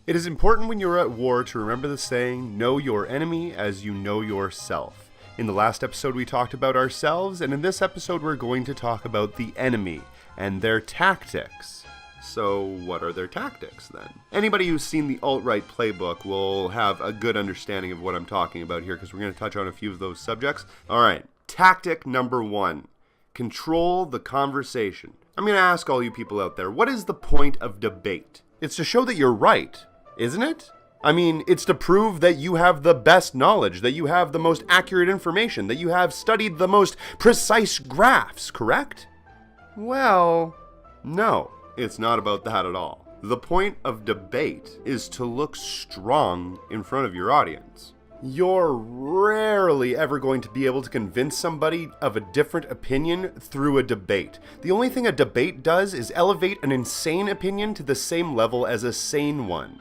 It is important when you're at war to remember the saying, know your enemy as you know yourself. In the last episode we talked about ourselves, and in this episode we're going to talk about the enemy and their tactics. So what are their tactics then? Anybody who's seen the alt-right playbook will have a good understanding of what I'm talking about here because we're going to touch on a few of those subjects. Alright, tactic number 1. Control the conversation. I'm going to ask all you people out there, what is the point of debate? It's to show that you're right, isn't it? I mean, it's to prove that you have the best knowledge, that you have the most accurate information, that you have studied the most precise graphs, correct? Well, no, it's not about that at all. The point of debate is to look strong in front of your audience. You're rarely ever going to be able to convince somebody of a different opinion through a debate. The only thing a debate does is elevate an insane opinion to the same level as a sane one.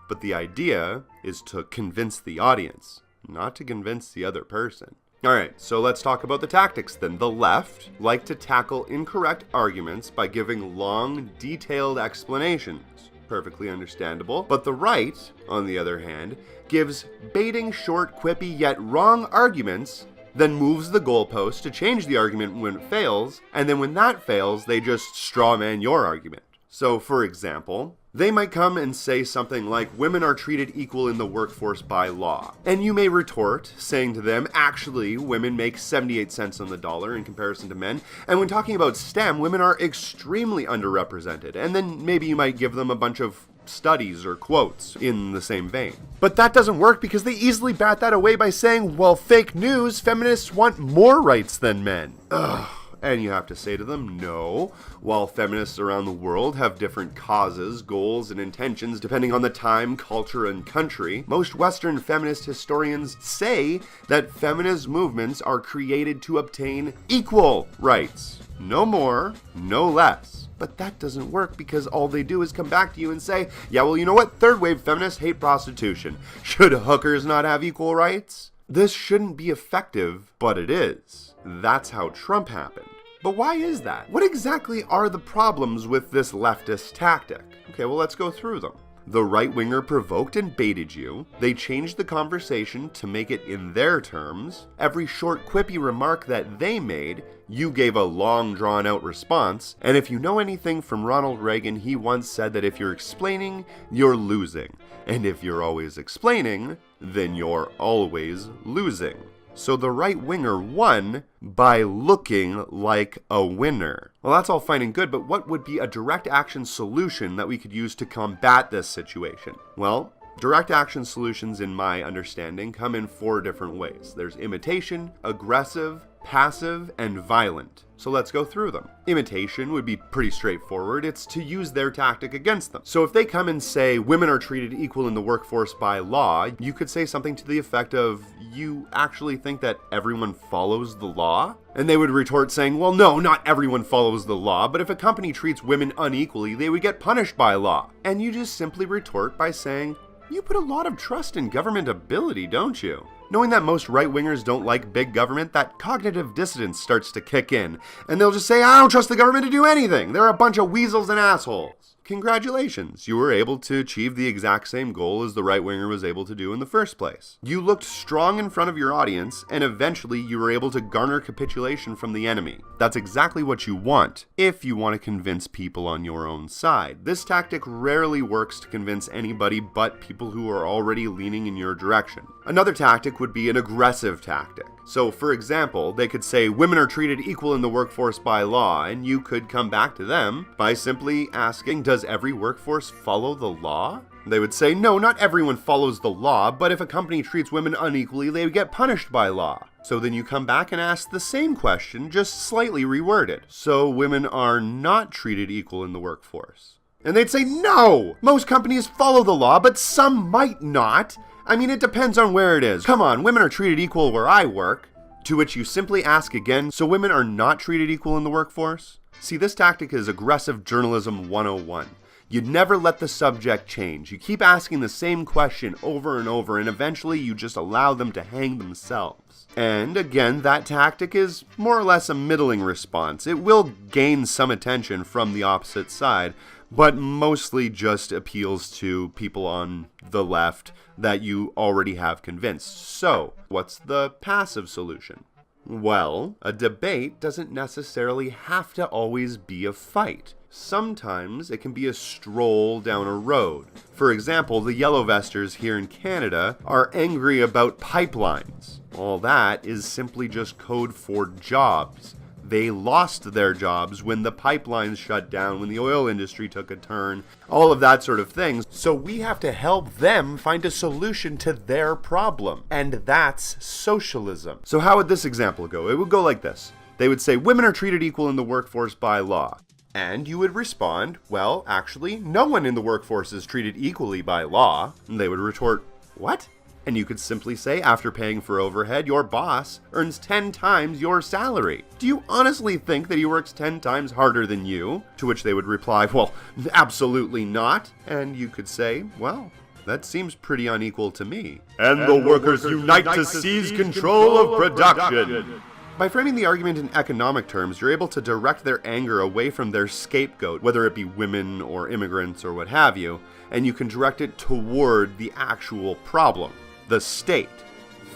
But the idea is to convince the audience, not to convince the other person. Alright, so let's talk about the tactics then. The left like to tackle incorrect arguments by giving long, detailed explanations. Perfectly understandable. But the right, on the other hand, gives baiting, short, quippy, yet wrong arguments, then moves the goalpost to change the argument when it fails, and then when that fails, they just strawman your argument. So, for example, they might come and say something like, women are treated equal in the workforce by law. And you may retort, saying to them, actually, women make 78 cents on the dollar in comparison to men. And when talking about STEM, women are extremely underrepresented. And then maybe you might give them a bunch of studies or quotes in the same vein. But that doesn't work because they easily bat that away by saying, well, fake news, feminists want more rights than men. Ugh. And you have to say to them, no, while feminists around the world have different causes, goals, and intentions depending on the time, culture, and country, most Western feminist historians say that feminist movements are created to obtain equal rights. No more, no less. But that doesn't work because all they do is come back to you and say, yeah, well, you know what? Third wave feminists hate prostitution. Should hookers not have equal rights? This shouldn't be effective, but it is. That's how Trump happened. But why is that? What exactly are the problems with this leftist tactic? Okay, well, let's go through them. The right-winger provoked and baited you. They changed the conversation to make it in their terms. Every short, quippy remark that they made, you gave a long, drawn-out response. And if you know anything from Ronald Reagan, he once said that if you're explaining, you're losing. And if you're always explaining, then you're always losing. So the right-winger won by looking like a winner. Well, that's all fine and good, but what would be a direct action solution that we could use to combat this situation? Well, direct action solutions, in my understanding, come in 4 different ways. There's imitation, aggressive, passive, and violent. So let's go through them. Imitation would be pretty straightforward. It's to use their tactic against them. So if they come and say, women are treated equal in the workforce by law, you could say something to the effect of, you actually think that everyone follows the law? And they would retort saying, well, no, not everyone follows the law, but if a company treats women unequally, they would get punished by law. And you just simply retort by saying, you put a lot of trust in government ability, don't you? Knowing that most right-wingers don't like big government, that cognitive dissonance starts to kick in, and they'll just say, I don't trust the government to do anything. They're a bunch of weasels and assholes. Congratulations, you were able to achieve the exact same goal as the right-winger was able to do in the first place. You looked strong in front of your audience, and eventually you were able to garner capitulation from the enemy. That's exactly what you want, if you want to convince people on your own side. This tactic rarely works to convince anybody but people who are already leaning in your direction. Another tactic would be an aggressive tactic. So, for example, they could say, women are treated equal in the workforce by law, and you could come back to them by simply asking, does every workforce follow the law? They would say, no, not everyone follows the law, but if a company treats women unequally, they would get punished by law. So then you come back and ask the same question, just slightly reworded. So women are not treated equal in the workforce. And they'd say, no! Most companies follow the law, but some might not. I mean, it depends on where it is. Come on, women are treated equal where I work. To which you simply ask again, so women are not treated equal in the workforce? See, this tactic is aggressive journalism 101. You never let the subject change. You keep asking the same question over and over, and eventually you just allow them to hang themselves. And again, that tactic is more or less a middling response. It will gain some attention from the opposite side, but mostly just appeals to people on the left that you already have convinced. So, what's the passive solution? Well, a debate doesn't necessarily have to always be a fight. Sometimes it can be a stroll down a road. For example, the yellow vesters here in Canada are angry about pipelines. All that is simply just code for jobs. They lost their jobs when the pipelines shut down, when the oil industry took a turn, all of that sort of thing. So we have to help them find a solution to their problem. And that's socialism. So how would this example go? It would go like this. They would say, women are treated equal in the workforce by law. And you would respond, well, actually, no one in the workforce is treated equally by law. And they would retort, what? And you could simply say, after paying for overhead, your boss earns 10 times your salary. Do you honestly think that he works 10 times harder than you? To which they would reply, well, absolutely not. And you could say, well, that seems pretty unequal to me. And the workers unite to seize control of production. By framing the argument in economic terms, you're able to direct their anger away from their scapegoat, whether it be women or immigrants or what have you, and you can direct it toward the actual problem. The state.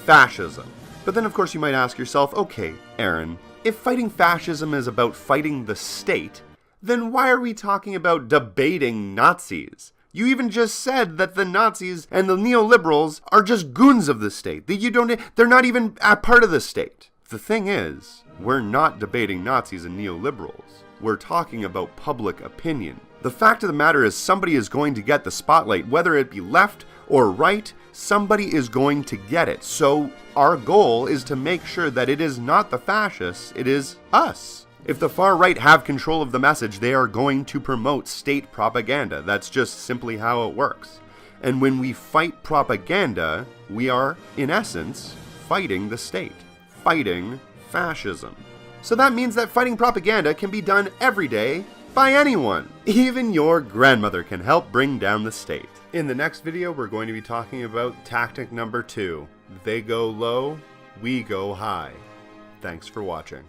Fascism. But then of course you might ask yourself, okay, Aaron, if fighting fascism is about fighting the state, then why are we talking about debating Nazis? You even just said that the Nazis and the neoliberals are just goons of the state. They're not even a part of the state. The thing is, we're not debating Nazis and neoliberals. We're talking about public opinion. The fact of the matter is somebody is going to get the spotlight, whether it be left or right, somebody is going to get it. So our goal is to make sure that it is not the fascists, it is us. If the far right have control of the message, they are going to promote state propaganda. That's just simply how it works. And when we fight propaganda, we are, in essence, fighting the state, fighting fascism. So that means that fighting propaganda can be done every day by anyone. Even your grandmother can help bring down the state. In the next video, we're going to be talking about tactic number 2. They go low, we go high. Thanks for watching.